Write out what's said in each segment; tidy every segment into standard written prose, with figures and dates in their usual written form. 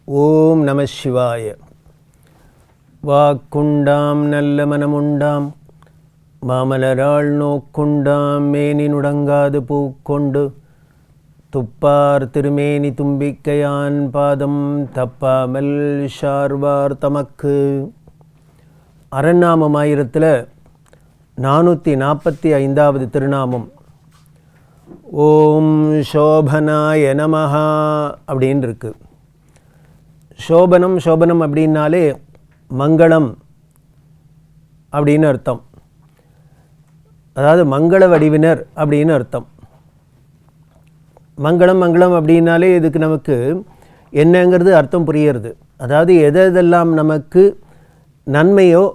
ஓம் நம சிவாய. வாக்குண்டாம் நல்ல மனமுண்டாம் மாமலராள் நோக்குண்டாம் மேனி நுடங்காது பூக்கொண்டு துப்பார் திருமேனி தும்பிக்கையான் பாதம் தப்பாமல் ஷார்வார் தமக்கு. அரண்நாமமாயிரத்தில் 445வது திருநாமம் ஓம் சோபனாய நமஹா அப்படின்னு இருக்கு. சோபனம் சோபனம் அப்படின்னாலே மங்களம் அப்படின்னு அர்த்தம். அதாவது மங்கள வடிவினர் அப்படின்னு அர்த்தம். மங்களம் மங்களம் அப்படின்னாலே இதுக்கு நமக்கு என்னங்கிறது அர்த்தம் புரியுறது. அதாவது எதெல்லாம் நமக்கு நன்மையோ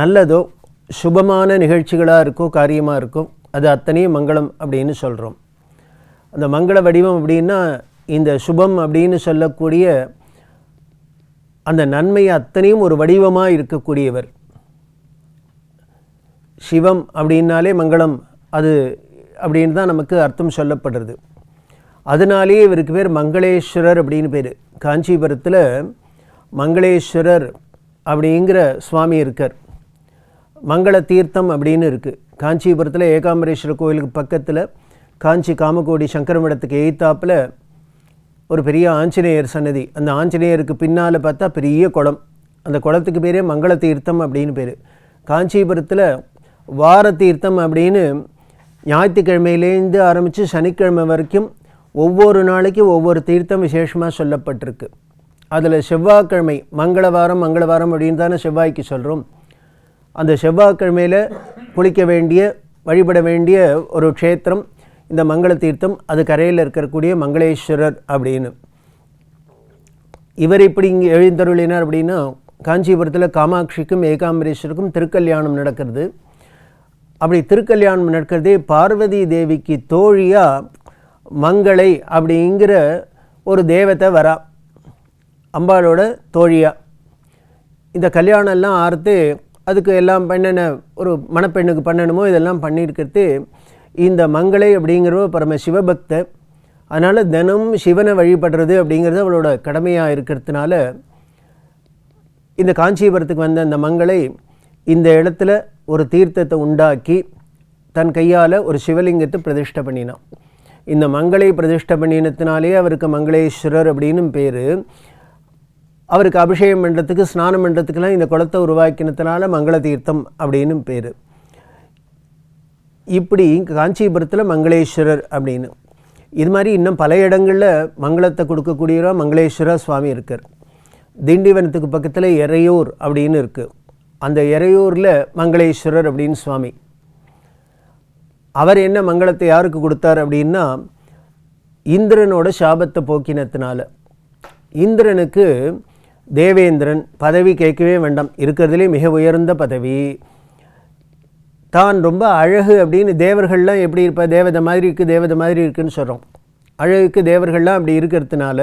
நல்லதோ சுபமான நிகழ்ச்சிகளாக இருக்கோ காரியமாக இருக்கோ அது அத்தனையும் மங்களம் அப்படின்னு சொல்கிறோம். அந்த மங்கள வடிவம் அப்படின்னா இந்த சுபம் அப்படின்னு சொல்லக்கூடிய அந்த நன்மை அத்தனையும் ஒரு வடிவமாக இருக்கக்கூடியவர். சிவம் அப்படின்னாலே மங்களம் அது அப்படின்னு தான் நமக்கு அர்த்தம் சொல்லப்படுறது. அதனாலேயே இவருக்கு பேர் மங்களேஸ்வரர் அப்படின்னு பேர். காஞ்சிபுரத்தில் மங்களேஸ்வரர் அப்படிங்கிற சுவாமி இருக்கார். மங்கள தீர்த்தம் அப்படின்னு இருக்குது. காஞ்சிபுரத்தில் ஏகாம்பரேஸ்வரர் கோயிலுக்கு பக்கத்தில் காஞ்சி காமகோடி சங்கர மடத்துக்கு எய்த்தாப்பில் ஒரு பெரிய ஆஞ்சநேயர் சன்னதி. அந்த ஆஞ்சநேயருக்கு பின்னால் பார்த்தா பெரிய குளம். அந்த குளத்துக்கு பேரே மங்கள தீர்த்தம் அப்படின்னு பேர். காஞ்சிபுரத்தில் வார தீர்த்தம் அப்படின்னு ஞாயிற்றுக்கிழமையிலேருந்து ஆரம்பித்து சனிக்கிழமை வரைக்கும் ஒவ்வொரு நாளைக்கும் ஒவ்வொரு தீர்த்தம் விசேஷமாக சொல்லப்பட்டிருக்கு. அதில் செவ்வாய்க்கிழமை மங்களவாரம் அப்படின்னு தானே செவ்வாய்க்கு சொல்கிறோம். அந்த செவ்வாய்க்கிழமையில் குளிக்க வேண்டிய வழிபட வேண்டிய ஒரு க்ஷேத்திரம் இந்த மங்கள தீர்த்தம். அது கரையில் இருக்கக்கூடிய மங்களேஸ்வரர் அப்படின்னு. இவர் இப்படி இங்கே எழுந்தருளினார் அப்படின்னா காஞ்சிபுரத்தில் காமாட்சிக்கும் ஏகாம்பரேஸ்வருக்கும் திருக்கல்யாணம் நடக்கிறது. அப்படி திருக்கல்யாணம் நடக்கிறதே பார்வதி தேவிக்கு தோழியாக மங்களை அப்படிங்கிற ஒரு தேவத்தை வரா, அம்பாளோட தோழியாக. இந்த கல்யாணம்லாம் ஆறுத்து அதுக்கு எல்லாம் பண்ணன ஒரு மணப்பெண்ணுக்கு பண்ணணுமோ இதெல்லாம் பண்ணியிருக்கிறது இந்த மங்களை அப்படிங்கிற பரம சிவபக்தர். அதனால் தினம் சிவனை வழிபடுறது அப்படிங்கிறது அவளோட கடமையாக இருக்கிறதுனால இந்த காஞ்சிபுரத்துக்கு வந்த அந்த மங்களை இந்த இடத்துல ஒரு தீர்த்தத்தை உண்டாக்கி தன் கையால் ஒரு சிவலிங்கத்தை பிரதிஷ்டை பண்ணினான். இந்த மங்களை பிரதிஷ்டை பண்ணினத்தினாலே அவருக்கு மங்களேஸ்வரர் அப்படின்னு பேர். அவருக்கு அபிஷேகம் பண்ணுறதுக்கு ஸ்நானம் பண்ணுறதுக்கெல்லாம் இந்த குளத்தை உருவாக்கினதுனால மங்கள தீர்த்தம் அப்படின்னு பேர். இப்படி காஞ்சிபுரத்தில் மங்களேஸ்வரர் அப்படின்னு. இது மாதிரி இன்னும் பல இடங்களில் மங்களத்தை கொடுக்கக்கூடியவராக மங்களேஸ்வர சுவாமி இருக்கார். திண்டிவனத்துக்கு பக்கத்தில் எறையூர் அப்படின்னு இருக்குது. அந்த எறையூரில் மங்களேஸ்வரர் அப்படின்னு சுவாமி. அவர் என்ன மங்களத்தை யாருக்கு கொடுத்தார் அப்படின்னா இந்திரனோட சாபத்தை போக்கினத்தினால. இந்திரனுக்கு தேவேந்திரன் பதவி கேட்கவே வேண்டாம், இருக்கிறதுலே மிக உயர்ந்த பதவி. தான் ரொம்ப அழகு அப்படின்னு தேவர்கள்லாம் எப்படி இருப்பா, தேவதை மாதிரி இருக்குது தேவதை மாதிரி இருக்குதுன்னு சொல்கிறோம். அழகுக்கு தேவர்கள்லாம் அப்படி இருக்கிறதுனால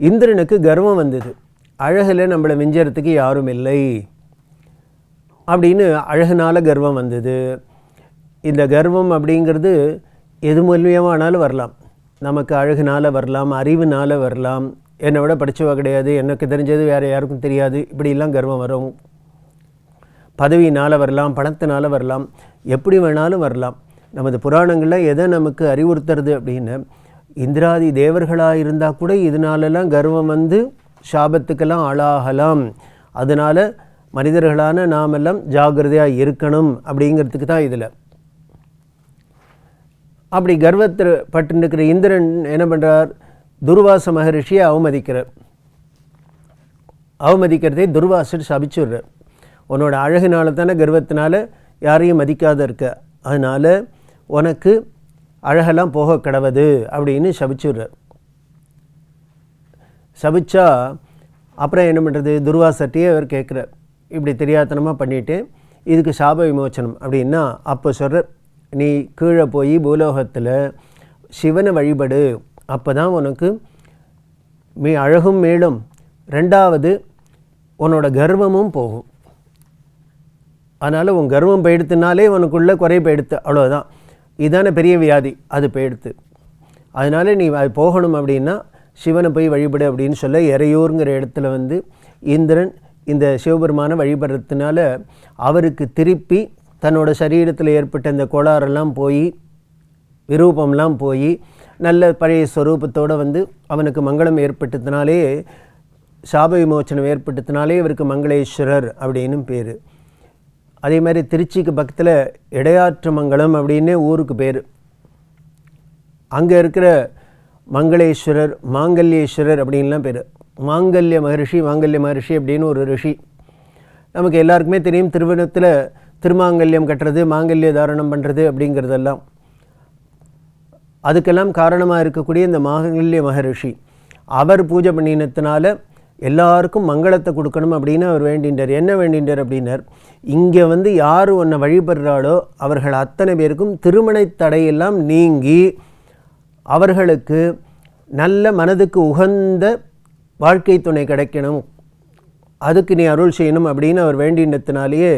இந்திரனுக்கு கர்வம் வந்தது. அழகில் நம்மளை மிஞ்சறதுக்கு யாரும் இல்லை அப்படின்னு அழகுனால கர்வம் வந்தது. இந்த கர்வம் அப்படிங்கிறது எது மூலியமானாலும் வரலாம். நமக்கு அழகுனால் வரலாம், அறிவுனால் வரலாம், என்னை விட படித்தவா கிடையாது, எனக்கு தெரிஞ்சது வேறு யாருக்கும் தெரியாது, இப்படிலாம் கர்வம் வரும். பதவியினால் வரலாம், பணத்தினால் வரலாம், எப்படி வேணாலும் வரலாம். நமது புராணங்களில் எதை நமக்கு அறிவுறுத்துறது அப்படின்னு இந்திராதி தேவர்களாக இருந்தால் கூட இதனாலெல்லாம் கர்வம் வந்து சாபத்துக்கெல்லாம் ஆளாகலாம். அதனால் மனிதர்களான நாமெல்லாம் ஜாகிரதையாக இருக்கணும் அப்படிங்கிறதுக்கு தான் இதில். அப்படி கர்வத்தில் பட்டுருக்கிற இந்திரன் என்ன பண்ணுறார், துர்வாச மகரிஷியை அவமதிக்கிறார். அவமதிக்கிறதே துர்வாசர் சபிச்சுடுறார். உன்னோட அழகுனால தானே கர்வத்தினால யாரையும் மதிக்காத இருக்க, அதனால் உனக்கு அழகெல்லாம் போக கிடவது அப்படின்னு சபிச்சுடுறார். சபிச்சா அப்புறம் என்ன பண்ணுறது, துர்வாசட்டையே அவர் கேட்குறார், இப்படி தெரியாதனமாக பண்ணிவிட்டு இதுக்கு சாப விமோச்சனம் அப்படின்னா. அப்போ சொல்கிறார், நீ கீழே போய் பூலோகத்தில் சிவனை வழிபடு, அப்போ தான் உனக்கு அழகும் மேலும், ரெண்டாவது உன்னோட கர்வமும் போகும். அதனால் உன் கர்வம் போயிடுத்துனாலே உனக்குள்ளே குறை போயிடுத்து, அவ்வளோதான். இதுதானே பெரிய வியாதி, அது போயிடுத்து. அதனால் நீ அது போகணும் அப்படின்னா சிவனை போய் வழிபடு அப்படின்னு சொல்ல எறையூருங்கிற இடத்துல வந்து இந்திரன் இந்த சிவபெருமானை வழிபடுறதுனால அவருக்கு திருப்பி தன்னோட சரீரத்தில் ஏற்பட்ட இந்த கோளாறெல்லாம் போய் விரூபம்லாம் போய் நல்ல பழைய ஸ்வரூபத்தோடு வந்து அவனுக்கு மங்களம் ஏற்பட்டதுனாலே சாப விமோச்சனம் ஏற்பட்டதுனாலே இவருக்கு மங்களேஸ்வரர் அப்படின்னு பேர். அதே மாதிரி திருச்சிக்கு பக்கத்தில் இடையாற்று மங்கலம் அப்படின்னே ஊருக்கு பேர். அங்கே இருக்கிற மங்களேஸ்வரர் மாங்கல்யேஸ்வரர் அப்படின்லாம் பேர். மாங்கல்ய மகரிஷி அப்படின்னு ஒரு ரிஷி. நமக்கு எல்லாருக்குமே தெரியும், திருவண்ணத்தில் திருமாங்கல்யம் கட்டுறது, மாங்கல்ய தாரணம் பண்ணுறது அப்படிங்கிறதெல்லாம். அதுக்கெல்லாம் காரணமாக இருக்கக்கூடிய இந்த மாங்கல்ய மகரிஷி அவர் பூஜை பண்ணினத்தினால எல்லாருக்கும் மங்களத்தை கொடுக்கணும் அப்படின்னு அவர் வேண்டின்றார். என்ன வேண்டின்றார் அப்படின்னார், இங்கே வந்து யார் உன்னை வழிபடுறாளோ அவர்கள் அத்தனை பேருக்கும் திருமண தடையெல்லாம் நீங்கி அவர்களுக்கு நல்ல மனதுக்கு உகந்த வாழ்க்கை துணை கிடைக்கணும், அதுக்கு நீ அருள் செய்யணும் அப்படின்னு அவர் வேண்டினத்தினாலேயே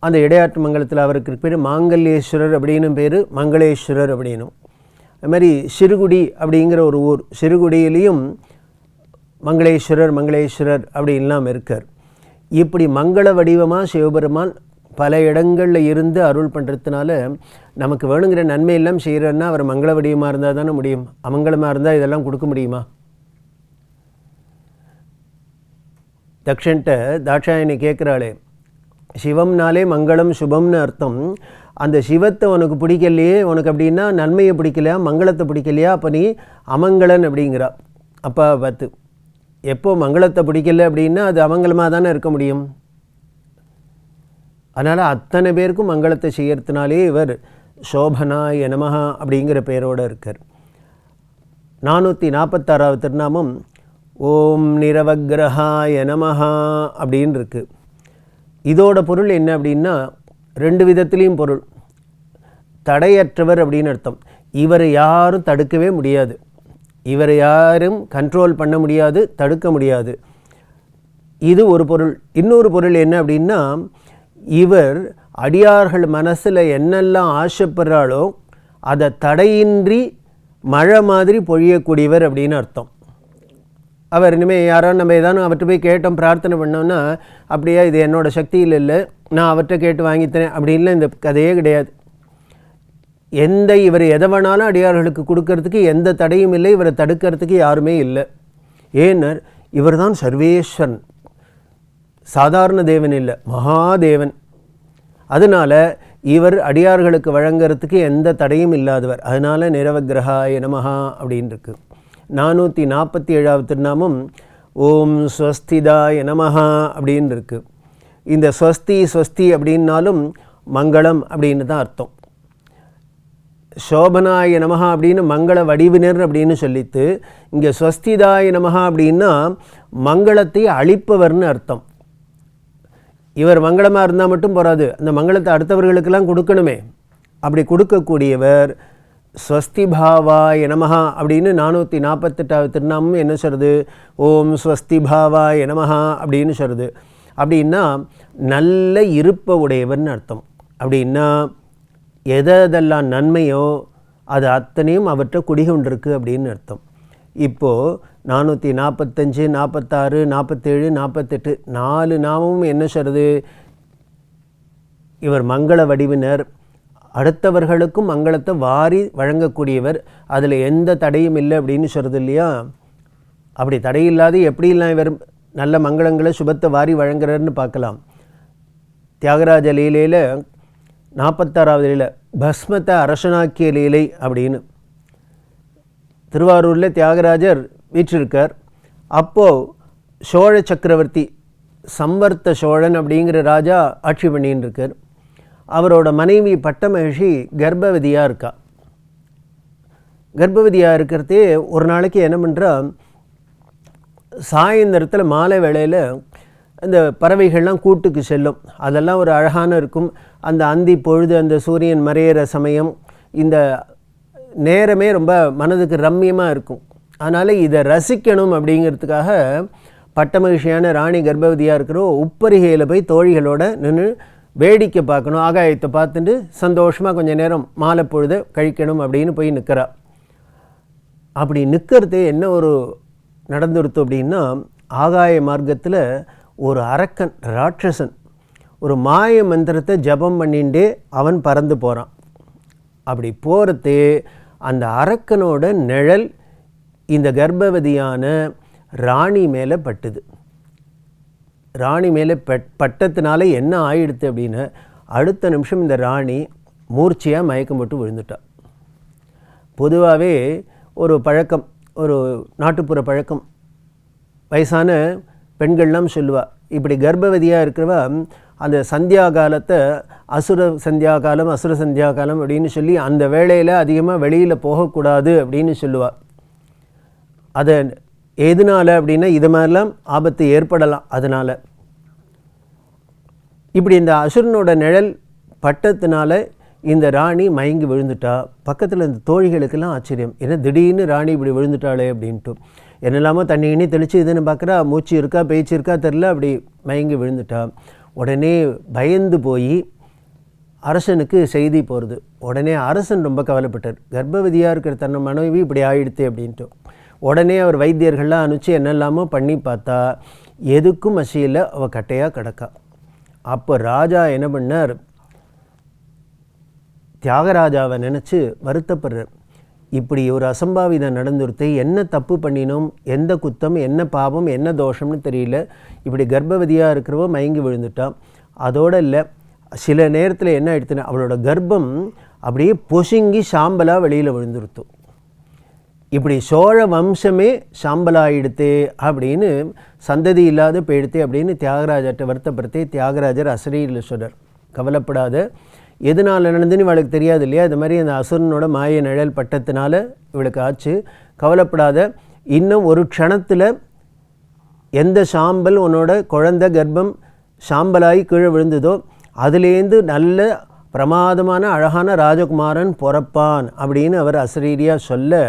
அந்த இடையாற்று மங்கலத்தில் அவருக்கு பேர் மாங்கல்யேஸ்வரர் அப்படின்னு பேர், மங்களேஸ்வரர் அப்படின்னும். அது மாதிரி சிறுகுடி அப்படிங்கிற ஒரு ஊர், சிறுகுடியிலையும் மங்களேஸ்வரர் அப்படின்லாம் இருக்கார். இப்படி மங்கள வடிவமாக சிவபெருமான் பல இடங்களில் இருந்து அருள் பண்ணுறதுனால நமக்கு வேணுங்கிற நன்மையெல்லாம் செய்கிறன்னா அவர் மங்கள வடிவமாக இருந்தால் தானே முடியும். அமங்கலமாக இருந்தால் இதெல்லாம் கொடுக்க முடியுமா? தக்ஷன்ட்ட தாட்சாயணி கேட்குறாளே, சிவம்னாலே மங்களம் சுபம்னு அர்த்தம். அந்த சிவத்தை உனக்கு பிடிக்கலையே, உனக்கு அப்படின்னா நன்மையை பிடிக்கலையா, மங்களத்தை பிடிக்கலையா, அப்போ நீ அமங்கலன் அப்படிங்கிறா. அப்போ பார்த்து எப்போ மங்களத்தை பிடிக்கல அப்படின்னா அது அமங்கலமாக தானே இருக்க முடியும். அதனால் அத்தனை பேருக்கும் மங்களத்தை செய்யறதுனாலே இவர் சோபனாய நமஹா அப்படிங்கிற பெயரோடு இருக்கார். 446வது திருநாமம் ஓம் நிரவக்ரஹாய நமஹா அப்படின்னு இருக்கு. இதோட பொருள் என்ன அப்படின்னா, ரெண்டு விதத்துலேயும் பொருள். தடையற்றவர் அப்படின்னு அர்த்தம். இவரை யாரும் தடுக்கவே முடியாது, இவரை யாரும் கண்ட்ரோல் பண்ண முடியாது, தடுக்க முடியாது. இது ஒரு பொருள். இன்னொரு பொருள் என்ன அப்படின்னா, இவர் அடியார்கள் மனசில் என்னெல்லாம் ஆசைப்படுறாளோ அதை தடையின்றி மழை மாதிரி பொழியக்கூடியவர் அப்படின்னு அர்த்தம். அவர் இனிமேல் யாராவது நம்ம ஏதாவது அவர்கிட்ட போய் கேட்டோம், பிரார்த்தனை பண்ணோம்னா, அப்படியா இது என்னோடய சக்தியில் இல்லை, நான் அவர்கிட்ட கேட்டு வாங்கித்தரேன் அப்படின்லாம் இந்த கதையே கிடையாது. இவர் எதை வேணாலும் அடியார்களுக்கு கொடுக்கறதுக்கு எந்த தடையும் இல்லை, இவரை தடுக்கிறதுக்கு யாருமே இல்லை. ஏன்னர் இவர் தான் சர்வேஸ்வரன், சாதாரண தேவன் இல்லை, மகாதேவன். அதனால் இவர் அடியார்களுக்கு வழங்கிறதுக்கு எந்த தடையும் இல்லாதவர். அதனால் நிரவக்ரஹாய நமஹா அப்படின்னு இருக்கு. 447வது திருநாமம் ஓம் ஸ்வஸ்திதாய நமஹா அப்படின்னு இருக்கு. இந்த ஸ்வஸ்தி அப்படின்னாலும் மங்களம் அப்படின்னு தான் அர்த்தம். சோபனாய நமஹா அப்படின்னு மங்கள வடிவினர் அப்படின்னு சொல்லித்து, இங்கே ஸ்வஸ்திதாய நமஹா அப்படின்னா மங்களத்தை அளிப்பவர்னு அர்த்தம். இவர் மங்களமாக இருந்தால் மட்டும் போகாது, அந்த மங்களத்தை அடுத்தவர்களுக்கெல்லாம் கொடுக்கணுமே. அப்படி கொடுக்கக்கூடியவர் ஸ்வஸ்தி பாவாய நமஹா அப்படின்னு 448வது திருநாமம் என்ன சொல்கிறது, ஓம் ஸ்வஸ்தி பாவாய நமஹா அப்படின்னு சொல்கிறது. அப்படின்னா நல்ல இருப்ப உடையவர்னு அர்த்தம். அப்படின்னா எதெல்லாம் நன்மையோ அது அத்தனையும் அவற்றை குடிகொண்டிருக்கு அப்படின்னு அர்த்தம். இப்போது 445, 46, 47, 48 4 நாமமும் என்ன சொல்கிறது, இவர் மங்கள வடிவினர், அடுத்தவர்களுக்கும் மங்களத்தை வாரி வழங்கக்கூடியவர், அதில் எந்த தடையும் இல்லை அப்படின்னு சொல்கிறது இல்லையா. அப்படி தடையில்லாது எப்படிலாம் இவர் நல்ல மங்களங்களை சுபத்தை வாரி வழங்குறாருன்னு பார்க்கலாம். தியாகராஜ லீலையில் 46வது லீலை பஸ்மத்தை அரசனாக்கிய லீலை அப்படின்னு திருவாரூரில் தியாகராஜர் வீற்றிருக்கார். அப்போது சோழ சக்கரவர்த்தி சம்வர்த்த சோழன் அப்படிங்கிற ராஜா ஆட்சி பண்ணின்னு இருக்கார். அவரோட மனைவி பட்டமகிஷி கர்ப்பவதியாக இருக்கா. கர்ப்பவதியாக இருக்கிறதே ஒரு நாளைக்கு என்ன பண்ணுறா, சாயந்தரத்தில் மாலை வேளையில் அந்த பறவைகள்லாம் கூட்டுக்கு செல்லும். அதெல்லாம் ஒரு அழகான இருக்கும். அந்த அந்தி பொழுது, அந்த சூரியன் மறையிற சமயம், இந்த நேரமே ரொம்ப மனதுக்கு ரம்மியமாக இருக்கும். அதனால் இதை ரசிக்கணும் அப்படிங்கிறதுக்காக பட்டமகிழ்ச்சியான ராணி கர்ப்பவதியாக இருக்கிற உப்பரிகையில் போய் தோழிகளோட நின்று வேடிக்கை பார்க்கணும், ஆகாயத்தை பார்த்துட்டு சந்தோஷமாக கொஞ்சம் நேரம் மாலை பொழுதை கழிக்கணும் அப்படின்னு போய் நிற்கிறா. அப்படி நிற்கிறது என்ன ஒரு நடந்துடுத்து அப்படின்னா, ஆகாய மார்க்கத்தில் ஒரு அரக்கன் ராட்சசன் ஒரு மாய மந்திரத்தை ஜபம் பண்ணிகிட்டே அவன் பறந்து போகிறான். அப்படி போகிறது அந்த அரக்கனோட நிழல் இந்த கர்ப்பவதியான ராணி மேலே பட்டுது. ராணி மேலே பட்டத்தினால என்ன ஆயிடுது அப்படின்னு, அடுத்த நிமிஷம் இந்த ராணி மூர்ச்சையாக மயக்கம் போட்டு விழுந்துட்டாள். பொதுவாகவே ஒரு பழக்கம், ஒரு நாட்டுப்புற பழக்கம், வயசான பெண்கள்லாம் சொல்லுவாள், இப்படி கர்ப்பவதியாக இருக்கிறவ அந்த சந்தியா காலத்தை அசுர சந்தியா காலம் அசுர சந்தியா காலம் அப்படின்னு சொல்லி அந்த வேளையில் அதிகமாக வெளியில் போகக்கூடாது அப்படின்னு சொல்லுவாள். அதை எதனால் அப்படின்னா இது மாதிரிலாம் ஆபத்து ஏற்படலாம். அதனால் இப்படி இந்த அசுரனோட நிழல் பட்டத்தினால இந்த ராணி மயங்கி விழுந்துட்டா. பக்கத்தில் இந்த தோழிகளுக்கெல்லாம் ஆச்சரியம், ஏன்னா திடீர்னு ராணி இப்படி விழுந்துட்டாளே அப்படின்ட்டு. என்னெல்லாமோ தண்ணி எண்ணி தெளித்து இதுன்னு பார்க்குறா, மூச்சு இருக்கா பேச்சு இருக்கா தெரில, அப்படி மயங்கி விழுந்துட்டா. உடனே பயந்து போய் அரசனுக்கு செய்தி போகிறது. உடனே அரசன் ரொம்ப கவலைப்பட்டார், கர்ப்பவதியாக இருக்கிற தன்னை மனைவி இப்படி ஆயிடுத்து அப்படின்ட்டு. உடனே அவர் வைத்தியர்கள்லாம் அனுப்பிச்சு என்னெல்லாமோ பண்ணி பார்த்தா எதுக்கும் மசியில் அவள் கட்டையாக கிடக்கா. அப்போ ராஜா என்ன பண்ணார், தியாகராஜாவை நினச்சி வருத்தப்படுறார். இப்படி ஒரு அசம்பாவிதம் நடந்துருத்து, என்ன தப்பு பண்ணினோம், எந்த குத்தம், என்ன பாவம், என்ன தோஷம்னு தெரியல, இப்படி கர்ப்பவதியாக இருக்கிறவோ மயங்கி விழுந்துட்டான். அதோடு இல்லை, சில நேரத்தில் என்ன ஆயிடுத்துன்னா அவளோட கர்ப்பம் அப்படியே பொசுங்கி சாம்பலாக வெளியில் விழுந்துருத்து. இப்படி சோழ வம்சமே சாம்பலாகிடுத்து அப்படின்னு, சந்ததி இல்லாத போயிடுத்து அப்படின்னு தியாகராஜர்கிட்ட வருத்தப்படுத்தி தியாகராஜர் அசரீரில் சொல்கிறார், கவலைப்படாத, எதனால் நடந்துன்னு இவளுக்கு தெரியாது இல்லையா, இது மாதிரி அந்த அசுரனோட மாய நிழல் பட்டத்தினால இவளுக்கு ஆச்சு, கவலைப்படாத, இன்னும் ஒரு க்ஷணத்தில் எந்த சாம்பல் உன்னோட குழந்தை கர்ப்பம் சாம்பலாகி கீழே விழுந்ததோ அதுலேருந்து நல்ல பிரமாதமான அழகான ராஜகுமாரன் பிறப்பான் அப்படின்னு அவர் அசரீரியாக சொல்ல,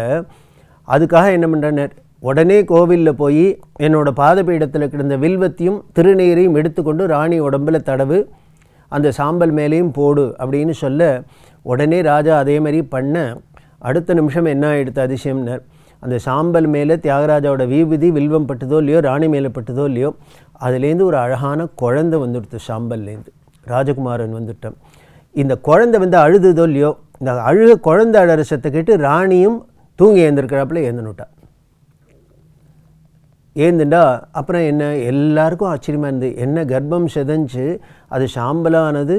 அதுக்காக என்ன பண்ணுறார், உடனே கோவிலில் போய் என்னோடய பாதபீடத்தில் கிடந்த வில்வத்தையும் திருநீரையும் எடுத்துக்கொண்டு ராணி உடம்பில் தடவு, அந்த சாம்பல் மேலேயும் போடு அப்படின்னு சொல்ல, உடனே ராஜா அதே மாதிரி பண்ண. அடுத்த நிமிஷம் என்ன ஆகிடுது அதிசயம்னர், அந்த சாம்பல் மேலே தியாகராஜாவோட வீபதி வில்வம் பட்டதோ இல்லையோ, ராணி மேலே பட்டதோ இல்லையோ, அதுலேருந்து ஒரு அழகான குழந்தை வந்துடுது. சாம்பல்லேருந்து ராஜகுமாரன் வந்துட்டான். இந்த குழந்தை வந்து அழுதுதோ இல்லையோ, இந்த அழுக குழந்தை அழற சத்தை கேட்டு ராணியும் தூங்கி ஏந்திருக்கிறாப்புல ஏந்துனுட்டா. ஏந்துண்டா அப்புறம் என்ன, எல்லாருக்கும் ஆச்சரியமாக இருந்து, என்ன கர்ப்பம் செதஞ்சு அது சாம்பலானது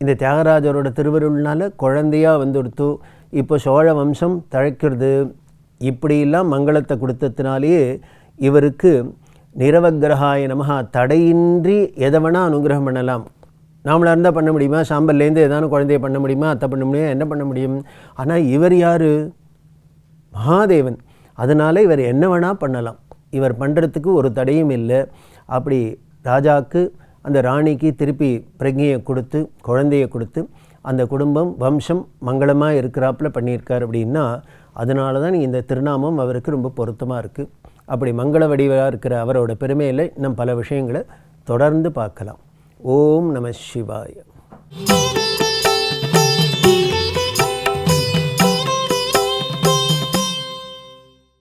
இந்த தியாகராஜரோட திருவருள்னால குழந்தையாக வந்துடுத்து, இப்போ சோழ வம்சம் தழைக்கிறது. இப்படியெல்லாம் மங்களத்தை கொடுத்ததுனாலேயே இவருக்கு நிரவக்கிரகாய நமஹா, தடையின்றி எதை வேணால் அனுகிரகம் பண்ணலாம். நாமளாக இருந்தால் பண்ண முடியுமா, சாம்பல்லேருந்து ஏதான குழந்தைய பண்ண முடியுமா, அத்தை பண்ண முடியுமா, என்ன பண்ண முடியும். ஆனால் இவர் யார், மகாதேவன், அதனால் இவர் என்ன வேணால் பண்ணலாம், இவர் பண்ணுறதுக்கு ஒரு தடையும் இல்லை. அப்படி ராஜாவுக்கு அந்த ராணிக்கு திருப்பி பிரஜையை கொடுத்து குழந்தையை கொடுத்து அந்த குடும்பம் வம்சம் மங்களமாக இருக்கிறாப்புல பண்ணியிருக்கார். அப்படின்னா அதனால தான் இந்த திருநாமம் அவருக்கு ரொம்ப பொருத்தமாக இருக்குது. அப்படி மங்கள வடிவாக இருக்கிற அவரோட பெருமையில் இன்னும் பல விஷயங்களை தொடர்ந்து பார்க்கலாம். ஓம் நம சிவாய.